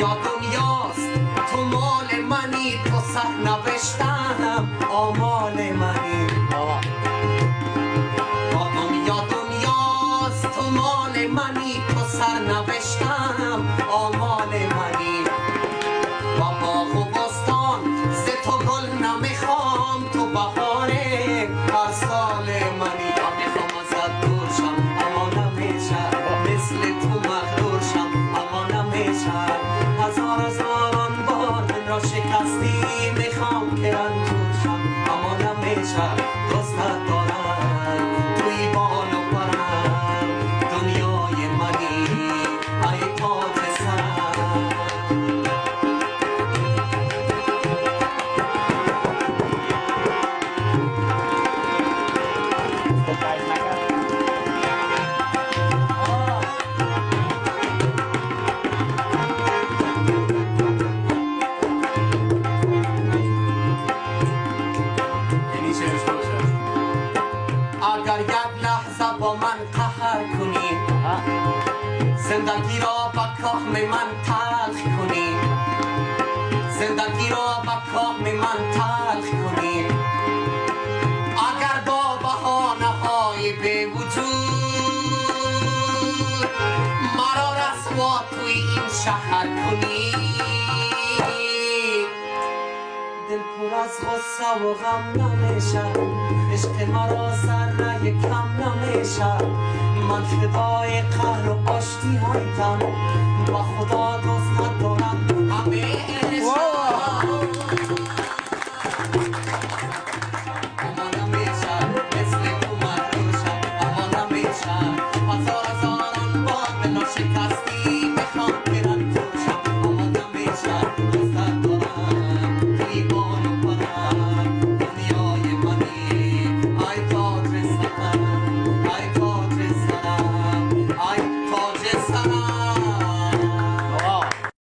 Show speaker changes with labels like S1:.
S1: دنیا دنیاست، تو مال منی، تو سرنوشتم آمال منی. دنیا دنیاست، تو مال منی، تو سرنوشتم آمال منی. با باغ و بستان ز تو گل نمیخوام، تو بهاره هر سال منی. میخوام ازت دور شم اما نمیشه، مثل تو مغرور شم اما نمیشه. هزاران بار من را شکستی، میخوام که رنجور شم اما نمیشه. دوستت دارم توی بال و پرم، دنیای منی ای تاج سرم. اگر یک لحظه با من قهر کنی، زندگی را به کام من تلخ کنی، زندگی را به کام من تلخ کنی. اگر با بهانه های به وجود مرا رسوا توی این شهر کنی، دل پر از غصه و غم نمیشه، عشق مرا ذره کم نمیشه. من فدای قهر و آشتی هایتم، با خدا